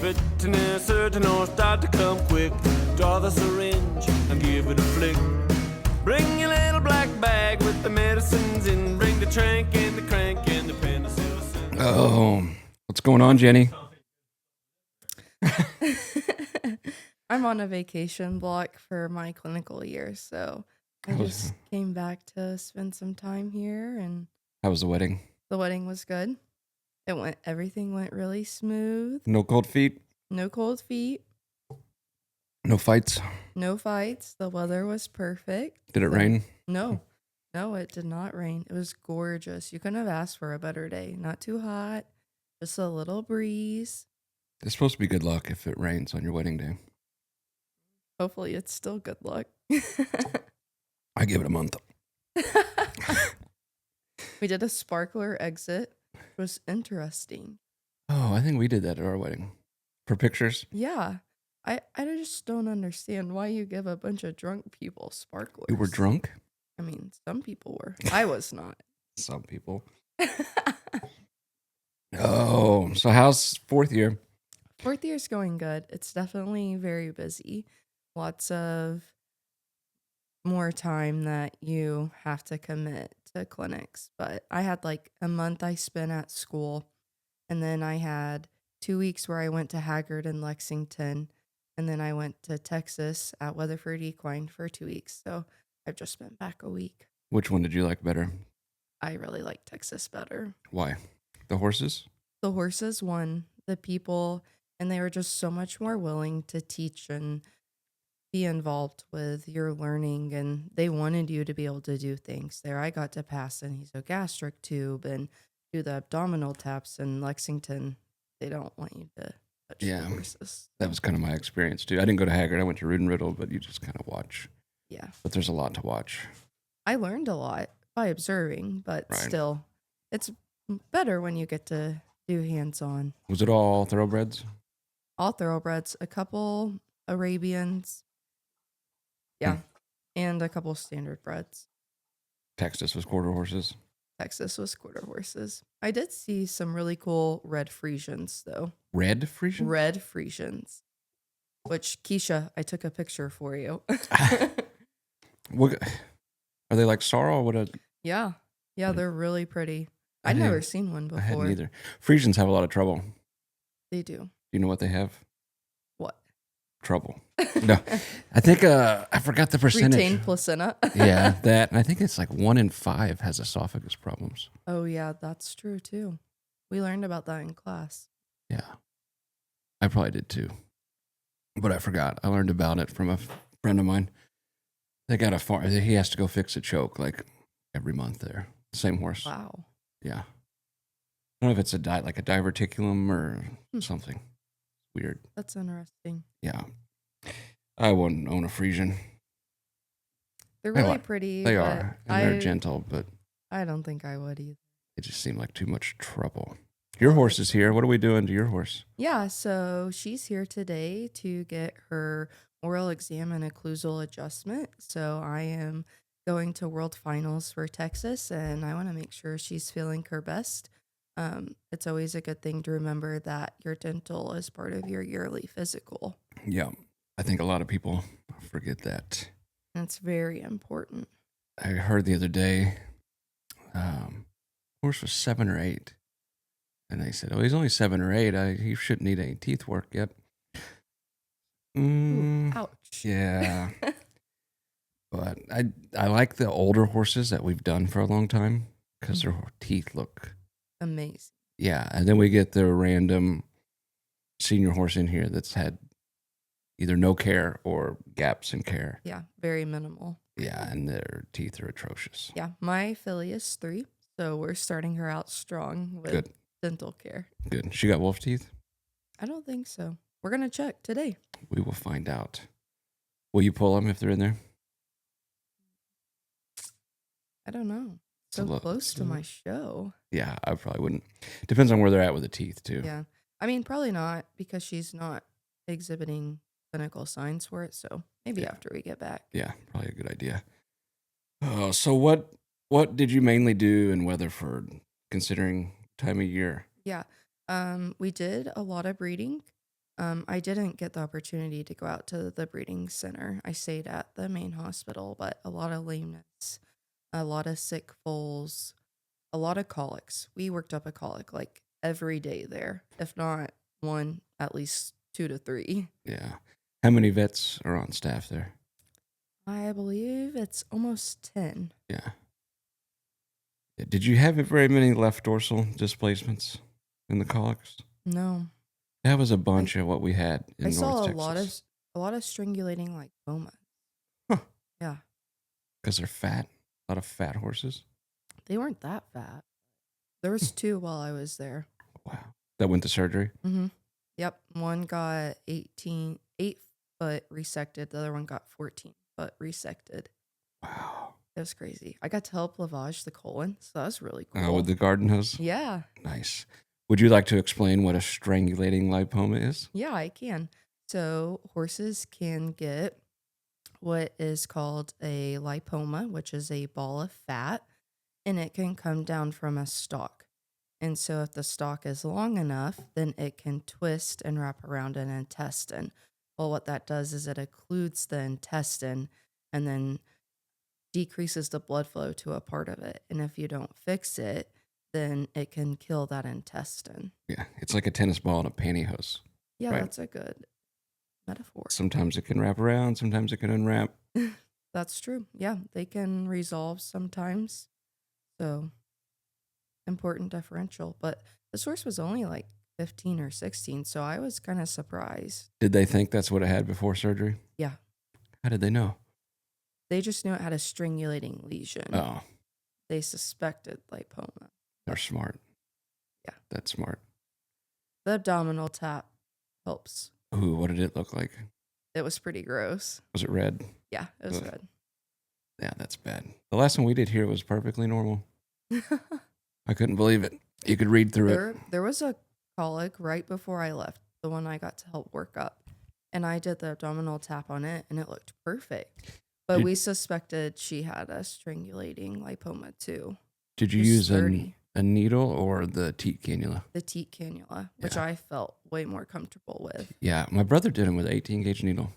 Veterinary surgeon or start to come quick. Draw the syringe and give it a flick. Bring your little black bag with the medicines in. Bring the trank and the crank and the penicillin. Oh, what's going on, Jenny? I'm on a vacation block for my clinical year, so I just came back to spend some time here, and How was the wedding? the wedding was good. Everything went really smooth. No cold feet? No cold feet, No fights? no fights. The weather was perfect. Did it rain? No, it did not rain. It was gorgeous. You couldn't have asked for a better day. Not too hot, just a little breeze. It's supposed to be good luck if it rains on your wedding day. Hopefully, it's still good luck. I give it a month. We did a sparkler exit. It was interesting. Oh, I think we did that at our wedding. For pictures? Yeah. I just don't understand why you give a bunch of drunk people sparklers. You were drunk? I mean, some people were. I was not. Some people. Oh, so how's fourth year? Fourth year's going good. It's definitely very busy. Lots of more time that you have to commit to clinics. But I had like a month I spent at school, and then I had 2 weeks where I went to Haggard and Lexington, and then I went to Texas at Weatherford Equine for 2 weeks. So I've just been back a week. Which one did you like better? I really like Texas better. Why? The horses? The horses won, the people, and they were just so much more willing to teach and be involved with your learning, and they wanted you to be able to do things. There I got to pass an esogastric tube and do the abdominal taps. In Lexington, they don't want you to touch the horses. That was kind of my experience too. I didn't go to Haggard. I went to Rood and Riddle, but you just kind of watch. Yeah. But there's a lot to watch. I learned a lot by observing, but Right. still, it's better when you get to do hands-on. Was it all thoroughbreds? All thoroughbreds, a couple Arabians, yeah, and a couple standard breds. Texas was quarter horses. Texas was quarter horses. I did see some really cool red Friesians, though. Red Friesian? Red Friesians, which, Keisha, I took a picture for you. What, are they like sorrel? Yeah, they're really pretty. I I'd never didn't- seen one I hadn't before. either. Friesians have a lot of trouble. They do. Do you know what they have? What? Trouble. No, I think I forgot the percentage. Retained placenta. Yeah, that. And I think it's like 1 in 5 has esophagus problems. Oh, yeah, that's true, too. We learned about that in class. Yeah, I probably did too, but I forgot. I learned about it from a friend of mine. They got a farm. He has to go fix a choke like every month there. Same horse. Wow. Yeah. I don't know if it's a diverticulum or something weird. That's interesting. Yeah. I wouldn't own a Friesian. They're They really are. pretty. They but are. And they're gentle, but I don't think I would either. it just seemed like too much trouble. Your horse is here. What are we doing to your horse? Yeah, so she's here today to get her oral exam and occlusal adjustment. So I am going to World Finals for Texas, and I want to make sure she's feeling her best. It's always a good thing to remember that your dental is part of your yearly physical. Yeah. I think a lot of people forget that. That's very important. I heard the other day, horse was 7 or 8. And they said, oh, he's only 7 or 8. He shouldn't need any teeth work yet. Ooh, ouch. Yeah. But I like the older horses that we've done for a long time because their teeth look Amazing. Yeah, and then we get the random senior horse in here that's had either no care or gaps in care. Yeah, very minimal. Yeah, and their teeth are atrocious. Yeah, my filly is 3, so we're starting her out strong with Good. dental care. Good. She got wolf teeth? I don't think so. We're going to check today. We will find out. Will you pull them if they're in there? I don't know. So close to my show. Yeah, I probably wouldn't. Depends on where they're at with the teeth, too. Yeah. I mean, probably not because she's not exhibiting clinical signs for it. So maybe after we get back. Yeah, probably a good idea. So what did you mainly do in Weatherford, considering time of year? Yeah. We did a lot of breeding. I didn't get the opportunity to go out to the breeding center. I stayed at the main hospital, but a lot of lameness, a lot of sick foals, a lot of colics. We worked up a colic like every day there, if not one, at least 2 to 3. Yeah. How many vets are on staff there? I believe it's almost 10. Yeah. Did you have very many left dorsal displacements in the colics? No, That was a bunch of what we had in I North saw Texas. a lot of strangulating lipoma. Huh. Yeah, Because they're fat. A lot of fat horses. they weren't that fat. There was 2 while I was there. Wow. That went to surgery? Mm-hmm. Yep, one got 8 foot resected. The other one got 14 foot resected. Wow. It was crazy. I got to help lavage the colon, so that was really cool. With the garden hose? Yeah. Nice. Would you like to explain what a strangulating lipoma is? Yeah, I can. So horses can get what is called a lipoma, which is a ball of fat, and it can come down from a stalk. And so if the stalk is long enough, then it can twist and wrap around an intestine. Well, what that does is it occludes the intestine and then decreases the blood flow to a part of it. And if you don't fix it, then it can kill that intestine. Yeah. It's like a tennis ball and a pantyhose. Yeah, Right. that's a good metaphor. Sometimes it can wrap around, sometimes it can unwrap. That's true. Yeah, they can resolve sometimes. So important differential. But the source was only like 15 or 16, so I was kind of surprised. Did they think that's what it had before surgery? Yeah. How did they know? They just knew it had a strangulating lesion. Oh, They suspected lipoma. they're smart. Yeah. That's smart. The abdominal tap helps. Ooh, what did it look like? It was pretty gross. Was it red? Yeah, it was Ugh. red. Yeah, that's bad. The last one we did here was perfectly normal. I couldn't believe it. You could read through it. There was a colic right before I left, the one I got to help work up. And I did the abdominal tap on it, and it looked perfect. But we suspected she had a strangulating lipoma too. Did you Just use sturdy. a needle or the teat cannula? The teat cannula, which Yeah. I felt way more comfortable with. Yeah, my brother did them with an 18 gauge needle.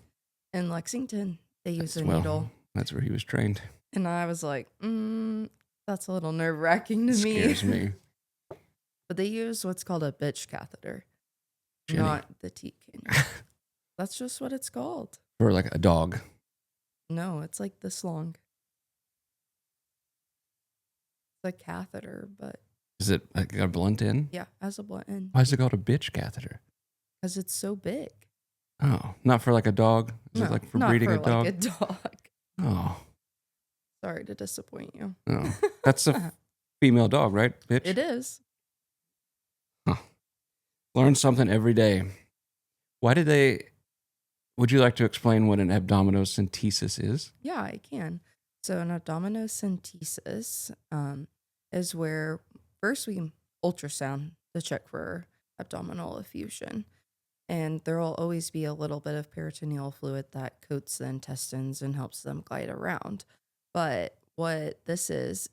In Lexington, they use a Well, needle. that's where he was trained. And I was like, that's a little nerve wracking to me. Scares me. But they use what's called a bitch catheter, Jenny. not the teat cannula. That's just what it's called. For like a dog. No, it's like this long. It's a catheter, but Is it like a blunt end? yeah, has a blunt end Why is it called a bitch catheter? because it's so big. Oh, not for like a dog? Is it like for not breeding for a dog? like a dog. Oh, Sorry to disappoint you. no. That's a female dog, right? Bitch? It is. Learn something every day. Would you like to explain what an abdominocentesis is? Yeah, I can. So an abdominocentesis is where first we ultrasound to check for abdominal effusion. And there will always be a little bit of peritoneal fluid that coats the intestines and helps them glide around. But what this is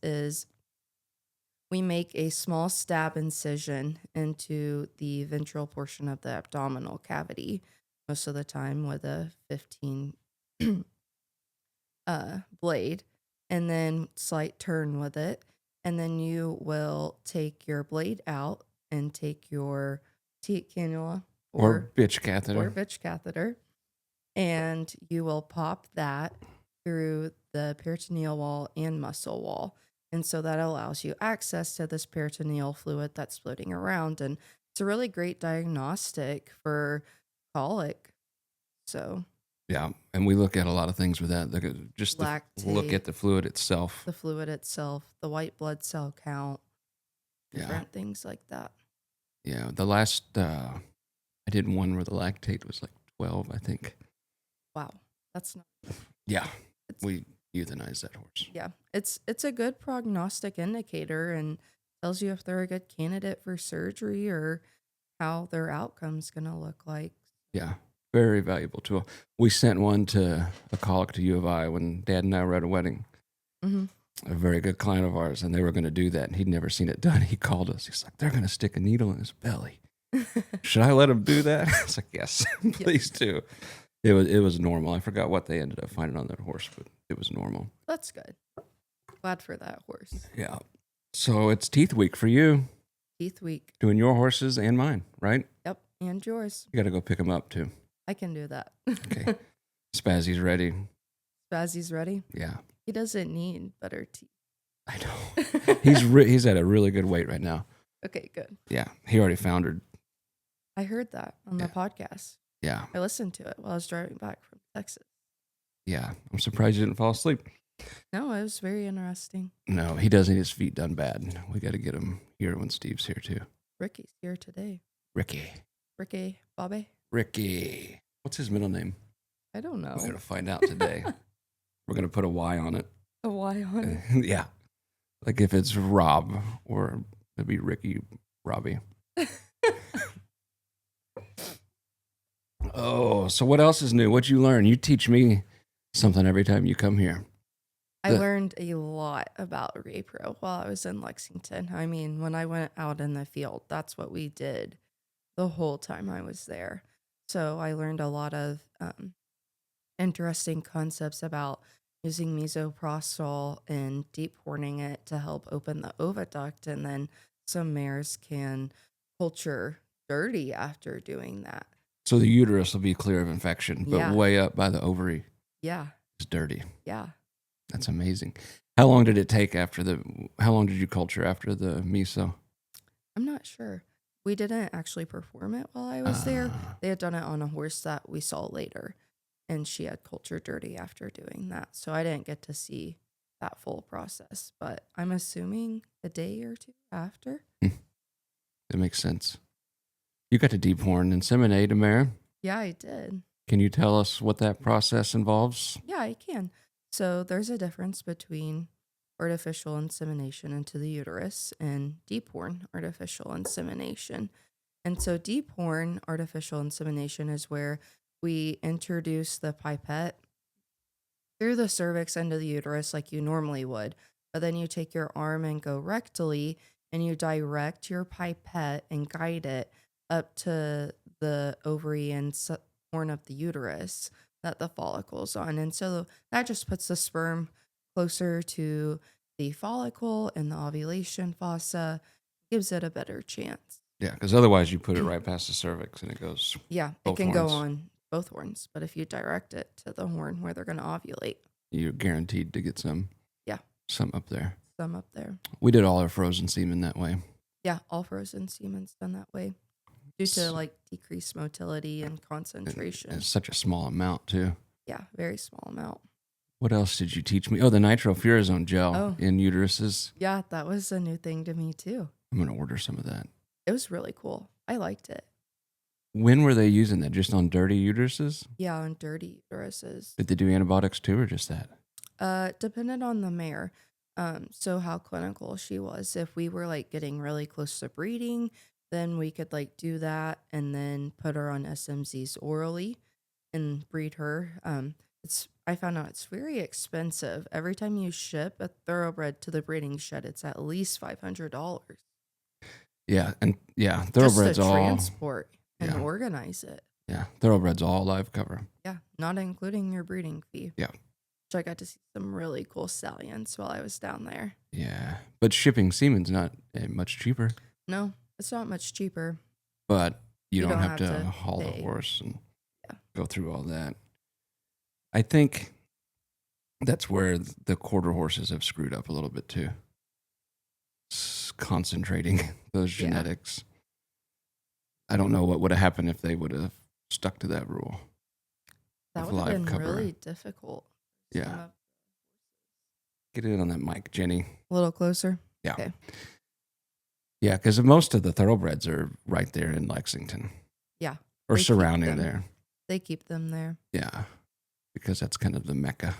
we make a small stab incision into the ventral portion of the abdominal cavity, most of the time with a 15 blade, and then slight turn with it. And then you will take your blade out and take your teat cannula Or bitch catheter? or bitch catheter, and you will pop that through the peritoneal wall and muscle wall. And so that allows you access to this peritoneal fluid that's floating around. And it's a really great diagnostic for colic. So Yeah, and we look at a lot of things with that. Look at the fluid itself. the fluid itself, the white blood cell count, Yeah. different things like that. Yeah, the last I did one where the lactate was like 12, I think. Wow. That's not, Yeah, It's- we euthanized that horse. yeah. It's a good prognostic indicator and tells you if they're a good candidate for surgery or how their outcome's going to look like. Yeah, very valuable tool. We sent one to a colic to U of I when Dad and I were at a wedding. Mm-hmm. A very good client of ours, and they were going to do that, and he'd never seen it done. He called us. He's like, they're going to stick a needle in his belly. Should I let him do that? I was like, yes, please do. It was normal. I forgot what they ended up finding on that horse, but it was normal. That's good. Glad for that horse. Yeah. So it's teeth week for you. Teeth week. Doing your horses and mine, right? Yep. And yours. You got to go pick them up too. I can do that. Okay. Spazzy's ready. Spazzy's ready. Yeah. He doesn't need better teeth. I know. He's at a really good weight right now. Okay, good. Yeah. He already foundered. I heard that on the podcast. Yeah. I listened to it while I was driving back from Texas. Yeah. I'm surprised you didn't fall asleep. No, it was very interesting. No, he does need his feet done bad. We got to get him here when Steve's here too. Ricky's here today. Ricky. Bobby. Ricky. What's his middle name? I don't know. We're going to find out today. We're going to put a Y on it. A Y on it. Yeah. Like if it's Rob, or it'd be Ricky Robbie. Oh, so what else is new? What'd you learn? You teach me something every time you come here. I learned a lot about repro while I was in Lexington. I mean, when I went out in the field, that's what we did the whole time I was there. So I learned a lot of interesting concepts about using misoprostol and deep horning it to help open the oviduct. And then some mares can culture dirty after doing that. So the uterus will be clear of infection, but way up by the ovary is dirty. Yeah. That's amazing. How long did it take how long did you culture after the meso? I'm not sure. We didn't actually perform it while I was there. They had done it on a horse that we saw later, and she had cultured dirty after doing that. So I didn't get to see that full process, but I'm assuming a day or two after. That makes sense. You got to deep horn inseminate a mare. Yeah, I did. Can you tell us what that process involves? Yeah, I can. So there's a difference between artificial insemination into the uterus and deep horn artificial insemination. And so deep horn artificial insemination is where we introduce the pipette through the cervix into the uterus like you normally would. But then you take your arm and go rectally and you direct your pipette and guide it up to the ovary and horn of the uterus that the follicle's on. And so that just puts the sperm closer to the follicle and the ovulation fossa, gives it a better chance. Yeah, because otherwise you put it right past the cervix and it goes. Yeah, it can go on both horns, but if you direct it to the horn where they're going to ovulate, you're guaranteed to get some. Yeah. Some up there. Some up there. We did all our frozen semen that way. Yeah, all frozen semen's done that way. Due to like decreased motility and concentration. It's such a small amount too. Yeah, very small amount. What else did you teach me? Oh, the nitrofurazone gel in uteruses. Yeah, that was a new thing to me too. I'm going to order some of that. It was really cool. I liked it. When were they using that? Just on dirty uteruses? Yeah, on dirty uteruses. Did they do antibiotics too or just that? Depended on the mare. So how clinical she was. If we were like getting really close to breeding, then we could like do that and then put her on SMZs orally and breed her. I found out it's very expensive. Every time you ship a thoroughbred to the breeding shed, it's at least $500. Yeah, and thoroughbreds just to all transport and organize it. Yeah, thoroughbreds all live cover. Yeah, not including your breeding fee. Yeah. So I got to see some really cool stallions while I was down there. Yeah, but shipping semen's not much cheaper. No, it's not much cheaper. But you don't have to haul pay. the horse and go through all that. I think that's where the quarter horses have screwed up a little bit too. Concentrating those genetics. I don't know what would have happened if they would have stuck to that rule. That would have been really difficult. Yeah. Get in on that mic, Jenny. A little closer? Yeah. Okay. Yeah, because most of the thoroughbreds are right there in Lexington. Yeah. Or surrounding there. They keep them there. Yeah. Because that's kind of the mecca,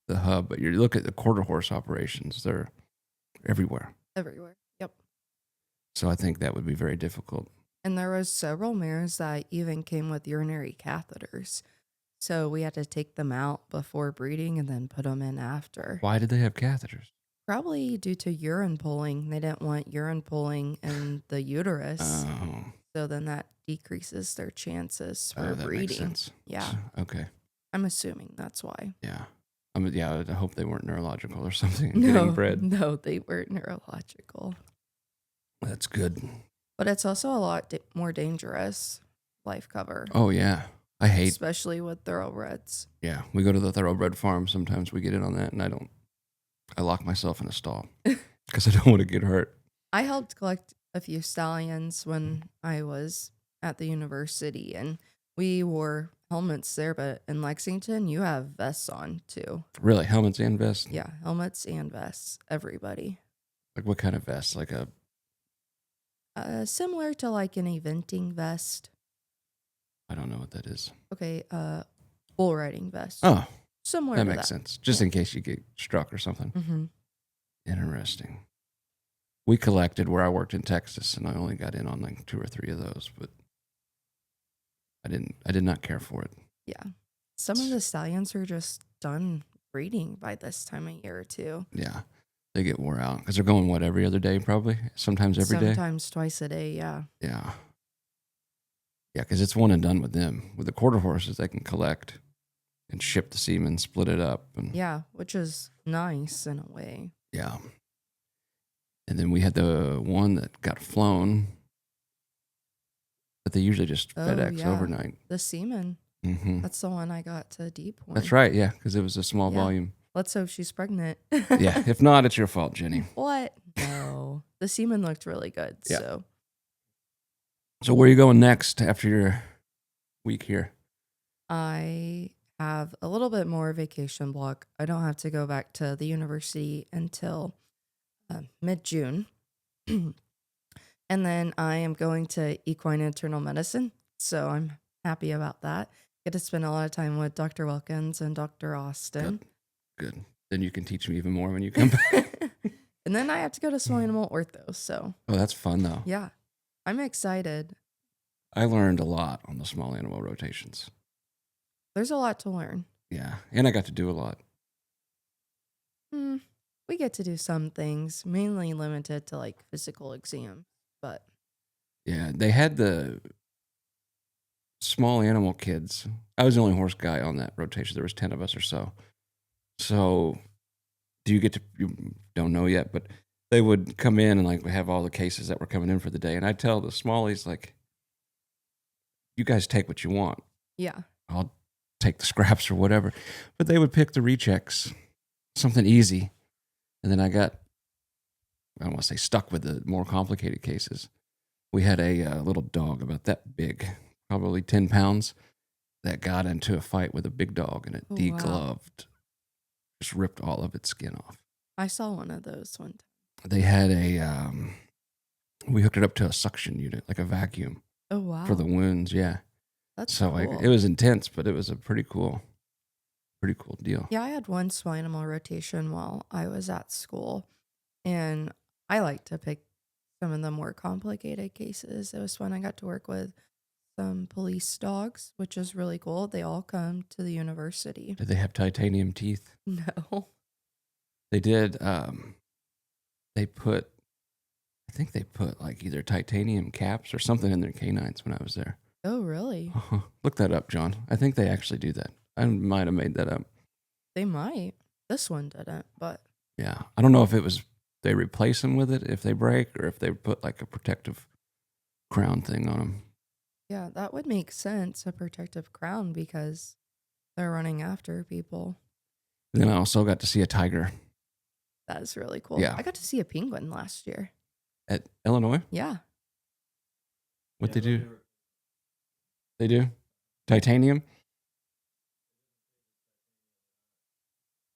the hub. But you look at the quarter horse operations, they're everywhere. Everywhere. Yep. So I think that would be very difficult. And there was several mares that even came with urinary catheters. So we had to take them out before breeding and then put them in after. Why did they have catheters? Probably due to urine pulling. They didn't want urine pulling in the uterus. Oh. So then that decreases their chances for Oh, that breeding. makes sense. Yeah. Okay. I'm assuming that's why. Yeah. Yeah, I hope they weren't neurological or something and getting bred. No, they weren't neurological. That's good. But it's also a lot more dangerous life cover, Oh, yeah. I hate, especially with thoroughbreds. yeah. We go to the thoroughbred farm. Sometimes we get in on that, and I lock myself in a stall because I don't want to get hurt. I helped collect a few stallions when I was at the university, and we wore helmets there, but in Lexington, you have vests on too. Really? Helmets and vests? Yeah, helmets and vests, everybody. Like what kind of vest? Like a, Similar to like an eventing vest. I don't know what that is. Okay, bull riding vest. Oh, Similar that to makes sense. Just in case you get struck or something. Mm-hmm. Interesting. We collected where I worked in Texas, and I only got in on like 2 or 3 of those, but I did not care for it. Yeah. Some of the stallions are just done breeding by this time of year too. Yeah. They get wore out because they're going, what, every other day probably? Sometimes every day? Sometimes twice a day, yeah. Yeah. Yeah, because it's one and done with them. With the quarter horses, they can collect and ship the semen, split it up. And Yeah, which is nice in a way. yeah. And then we had the one that got flown, but they usually just FedEx yeah. overnight. The semen. Hmm. That's the one I got to depoint. That's right, yeah, because it was a small Yeah. volume. Let's hope she's pregnant. Yeah, if not, it's your fault, Jenny. What? No. The semen looked really good. Yeah. So where are you going next after your week here? I have a little bit more vacation block. I don't have to go back to the university until mid-June. And then I am going to equine internal medicine. So I'm happy about that. Get to spend a lot of time with Dr. Wilkins and Dr. Austin. Good. Then you can teach me even more when you come back. And then I have to go to small animal ortho. So Oh, that's fun, though. yeah, I'm excited. I learned a lot on the small animal rotations. There's a lot to learn. Yeah, and I got to do a lot. We get to do some things, mainly limited to like physical exams, but Yeah, they had the small animal kids. I was the only horse guy on that rotation. There was 10 of us or so. So you don't know yet, but they would come in and like have all the cases that were coming in for the day. And I'd tell the smallies, like, you guys take what you want. yeah. I'll take the scraps or whatever. But they would pick the rechecks, something easy. And then I don't want to say stuck with the more complicated cases. We had a little dog about that big, probably 10 pounds, that got into a fight with a big dog, and it Oh, wow. degloved, just ripped all of its skin off. I saw one of those one time. They had we hooked it up to a suction unit, like a vacuum Oh, wow. for the wounds. Yeah. That's So cool. it was intense, but it was a pretty cool deal. Yeah, I had one small animal rotation while I was at school, and I like to pick some of the more complicated cases. It was fun. I got to work with some police dogs, which is really cool. They all come to the university. Did they have titanium teeth? No. They did. I think they put like either titanium caps or something in their canines when I was there. Oh, really? Look that up, John. I think they actually do that. I might have made that up. They might. This one didn't, but Yeah. I don't know if it was they replace them with it if they break or if they put like a protective crown thing on them. yeah, that would make sense, a protective crown, because they're running after people. And then I also got to see a tiger That is really cool. Yeah. I got to see a penguin last year. at Illinois. Yeah. What they do? They do? Titanium?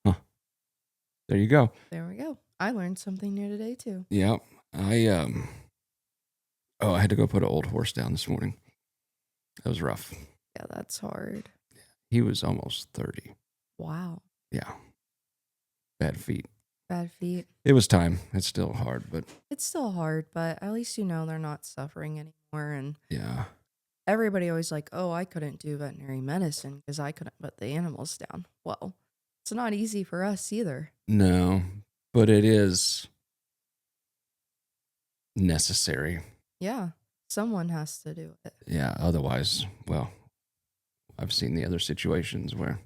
Huh. There you go. There we go. I learned something new today too. Yep. I had to go put an old horse down this morning. That was rough. Yeah, that's hard. He was almost 30. Wow. Yeah. Bad feet. Bad feet. It was time. It's still hard, but It's still hard, but at least you know they're not suffering anymore. And yeah. everybody always like, oh, I couldn't do veterinary medicine because I couldn't put the animals down. Well, it's not easy for us either. No, but it is necessary. Yeah. Someone has to do it. Yeah. Otherwise, well, I've seen the other situations where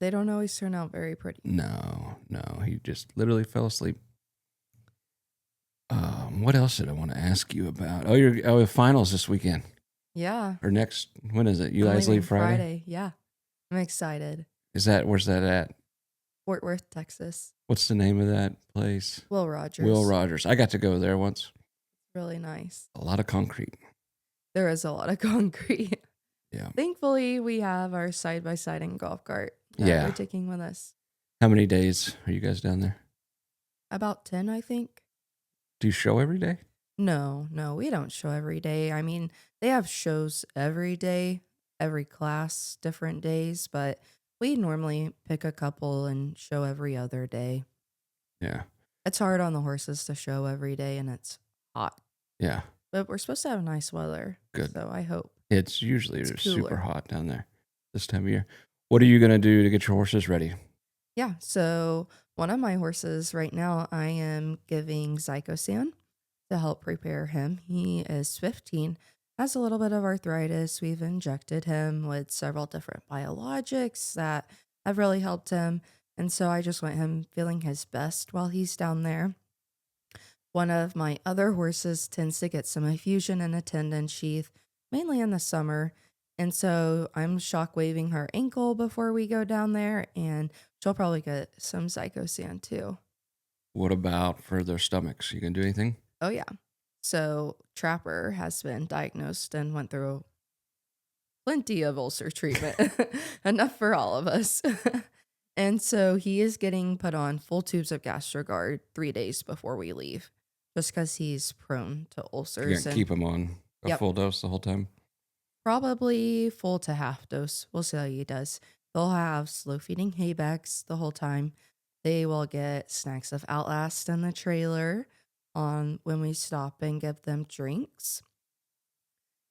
They don't always turn out very pretty. no, he just literally fell asleep. What else did I want to ask you about? Oh, finals this weekend Yeah. or next. When is it? You I'm guys leaving leave Friday? Yeah. I'm excited. Where's that at? Fort Worth, Texas. What's the name of that place? Will Rogers. Will Rogers. I got to go there once. Really nice. A lot of concrete. There is a lot of concrete. Yeah. Thankfully, we have our side-by-side and golf cart that Yeah. we're taking with us. How many days are you guys down there? About 10, I think. Do you show every day? No, we don't show every day. I mean, they have shows every day, every class, different days, but we normally pick a couple and show every other day. Yeah. It's hard on the horses to show every day, and it's hot. Yeah. But we're supposed to have nice weather. Good. So I hope. It's usually It's super cooler. hot down there this time of year. What are you going to do to get your horses ready? Yeah. So one of my horses right now, I am giving Zycosan to help prepare him. He is 15, has a little bit of arthritis. We've injected him with several different biologics that have really helped him. And so I just want him feeling his best while he's down there. One of my other horses tends to get some effusion in a tendon sheath, mainly in the summer. And so I'm shock waving her ankle before we go down there, and she'll probably get some Zycosan too. What about for their stomachs? You going to do anything? Oh, yeah. So Trapper has been diagnosed and went through plenty of ulcer treatment, enough for all of us. And so he is getting put on full tubes of GastroGuard 3 days before we leave, just because he's prone to You're ulcers. going to keep them on a Yep. full dose the whole time? Probably full to half dose. We'll see how he does. They'll have slow feeding hay bags the whole time. They will get snacks of Outlast in the trailer on when we stop and give them drinks.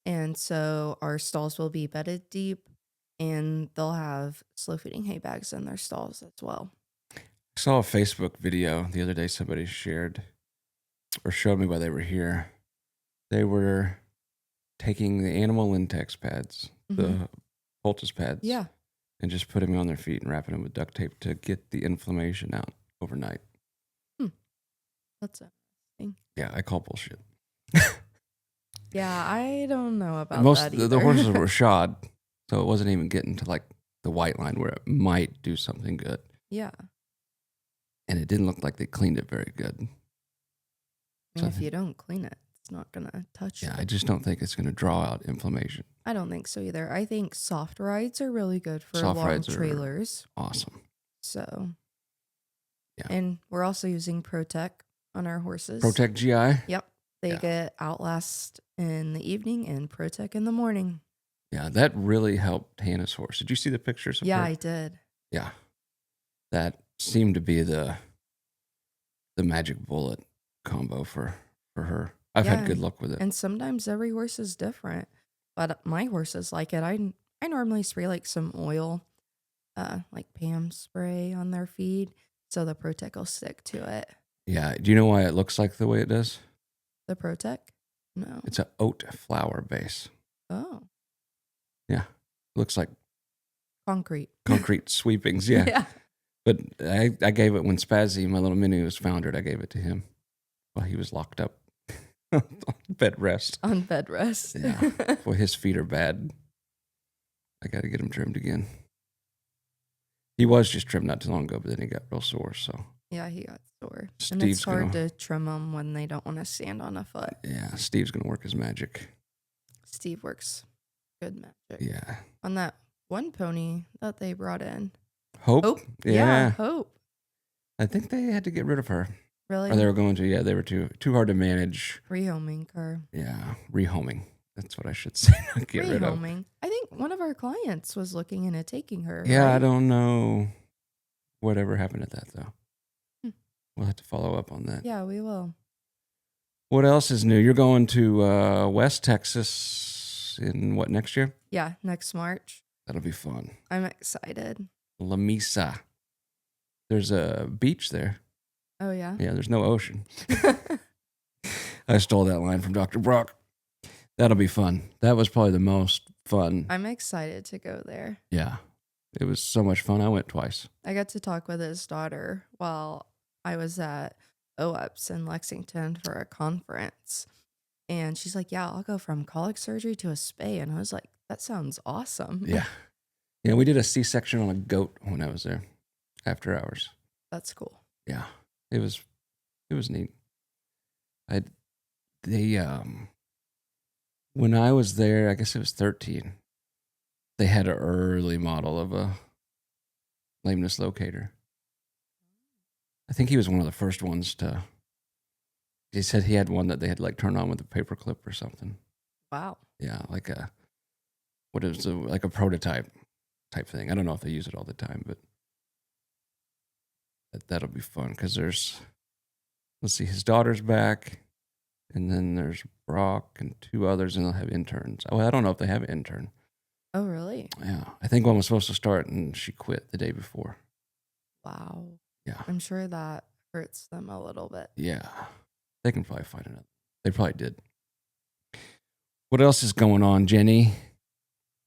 And so our stalls will be bedded deep, and they'll have slow feeding hay bags in their stalls as well. I saw a Facebook video the other day somebody shared or showed me while they were here. They were taking the animal Lintex pads, the poultice pads, Yeah. and just putting them on their feet and wrapping them with duct tape to get the inflammation out overnight. That's interesting. Yeah, I call bullshit. Yeah, I don't know about Most that the either. horses were shod, so it wasn't even getting to like the white line where it might do something good. Yeah. And it didn't look like they cleaned it very good. I mean, So I if think- you don't clean it, it's not going to touch Yeah, it. I just don't think it's going to draw out inflammation. I don't think so either. I think soft rides are really good for Soft long rides are- trailers. Awesome. So, Yeah. And we're also using Protect on our horses. Protect GI. Yep. They Yeah. get Outlast in the evening and Protect in the morning. Yeah, that really helped Hannah's horse. Did you see the pictures of Yeah, her? I did. Yeah. That seemed to be the magic bullet combo for her. I've Yeah. had good luck with it. And sometimes every horse is different, but my horses like it. I normally spray like some oil, like Pam spray on their feed, so the Protect will stick to it. Yeah. Do you know why it looks like the way it does? The Protect? No. It's an oat flour base. Oh, Yeah. Looks like concrete. concrete sweepings. Yeah. Yeah. But I gave it when Spazzy, my little mini, was foundered. I gave it to him while he was locked up on bed rest. On bed rest. Yeah. Boy, his feet are bad. I got to get him trimmed again. He was just trimmed not too long ago, but then he got real sore. So Yeah, he got sore. And Steve's it's hard gonna- to trim them when they don't want to stand on a foot. yeah, Steve's gonna work his magic. Steve works good magic. Yeah. On that one pony that they brought in. Hope. Hope? Yeah. Hope. I think they had to get rid of her, Really? or they were going to. Yeah, they were too hard to manage. Rehoming car. Yeah, rehoming. That's what I should say. Not get rid of. Rehoming. I think one of our clients was looking into taking her. Yeah, I right? don't know whatever happened at that though. Hmm. We'll have to follow up on that. Yeah, we will. What else is new? You're going to West Texas in what, next year? Yeah, next March. That'll be fun. I'm excited. La Mesa. There's a beach there. Oh, yeah? Yeah, there's no ocean. I stole that line from Dr. Brock. That'll be fun. That was probably the most fun. I'm excited to go there. Yeah. It was so much fun. I went twice. I got to talk with his daughter while I was at OEPS in Lexington for a conference. And she's like, yeah, I'll go from colic surgery to a spay. And I was like, that sounds awesome. Yeah. Yeah, we did a C-section on a goat when I was there after hours. That's cool. Yeah. It was neat. When I was there, I guess it was 13. They had an early model of a lameness locator. I think he was one of the first ones to. He said he had one that they had like turned on with a paper clip or something. Wow. Yeah, like a prototype type thing. I don't know if they use it all the time, but that'll be fun because let's see, his daughter's back, and then there's Brock and 2 others, and they'll have interns. Oh, I don't know if they have an intern. Oh, really? Yeah, I think one was supposed to start, and she quit the day before. Wow. Yeah. I'm sure that hurts them a little bit. Yeah. They can probably find another. They probably did. What else is going on, Jenny?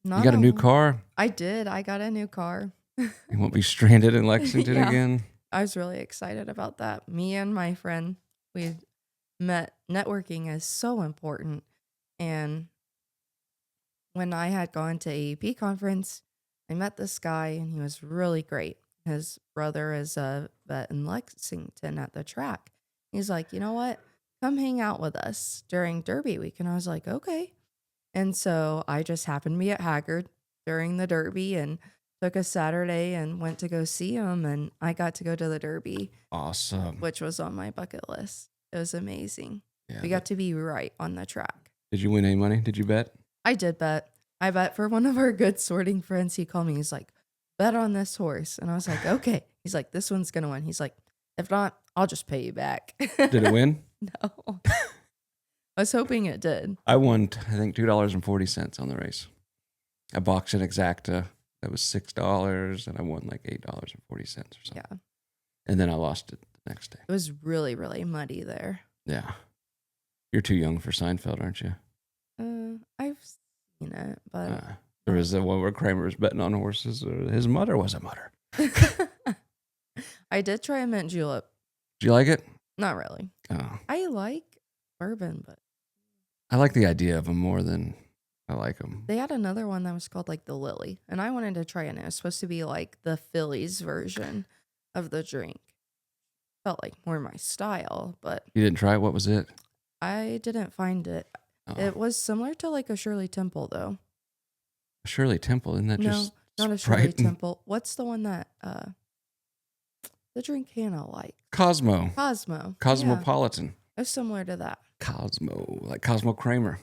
You got a new car? I did. I got a new car. You won't be stranded in Lexington Yeah. again? I was really excited about that. Me and my friend, we met. Networking is so important. And when I had gone to AEP conference, I met this guy and he was really great. His brother is a vet in Lexington at the track. He's like, you know what? Come hang out with us during Derby week. And I was like, okay. And so I just happened to be at Haggard during the Derby and took a Saturday and went to go see him. And I got to go to the Derby. Awesome. Which was on my bucket list. It was amazing. Yeah, we got to be right on the track. Did you win any money? Did you bet? I did bet. I bet for one of our good sorting friends. He called me. He's like, bet on this horse. And I was like, okay. He's like, this one's going to win. He's like, if not, I'll just pay you back. Did it win? No. I was hoping it did. I won, I think, $2.40 on the race. I boxed an Exacta. That was $6, and I won like $8.40 or something. Yeah. And then I lost it the next day. It was really, really muddy there. Yeah. You're too young for Seinfeld, aren't you? I've seen it, but there was the one where Kramer was betting on horses. His mother was a mutter. I did try a mint julep. Do you like it? Not really. Oh. I like bourbon, but I like the idea of them more than I like them. they had another one that was called like the Lily, and I wanted to try it. And it was supposed to be like the Phillies version of the drink. Felt like more my style, but You didn't try it? What was it? I didn't find it. Oh. It was similar to like a Shirley Temple, though. Shirley Temple, isn't that No, just not a Sprite Shirley and Temple. What's the one that the drink Hannah like? Cosmo. Cosmo. Yeah, Cosmopolitan. it was similar to that. Cosmo, like Cosmo Kramer.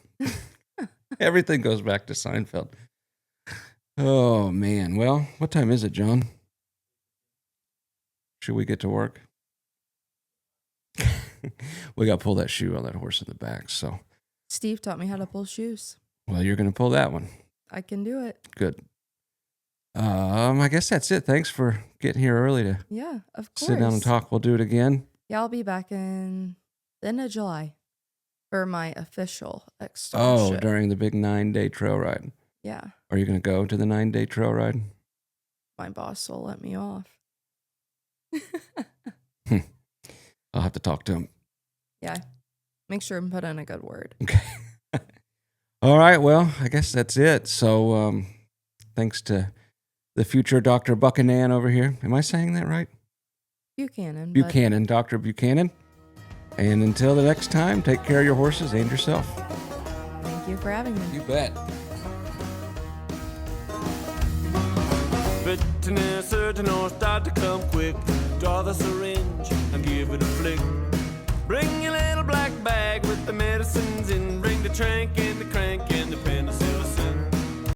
Everything goes back to Seinfeld. Oh, man. Well, what time is it, John? Should we get to work? We got to pull that shoe on that horse in the back. So, Steve taught me how to pull shoes. well, you're going to pull that one. I can do it. Good. I guess that's it. Thanks for getting here early to Yeah, of course. sit down and talk. We'll do it again. Yeah, I'll be back in the end of July for my official Oh, externship. during the big 9-day trail ride. Yeah, Are you going to go to the 9-day trail ride? my boss will let me off. I'll have to talk to him. Yeah, make sure and put in a good word. Okay. All right. Well, I guess that's it. So, thanks to the future Dr. Buchanan over here. Am I saying that right? Buchanan. Buchanan, Dr. Buchanan. And until the next time, take care of your horses and yourself. Thank you for having me. You bet. Veterinary surgeon or start to come quick. Draw the syringe and give it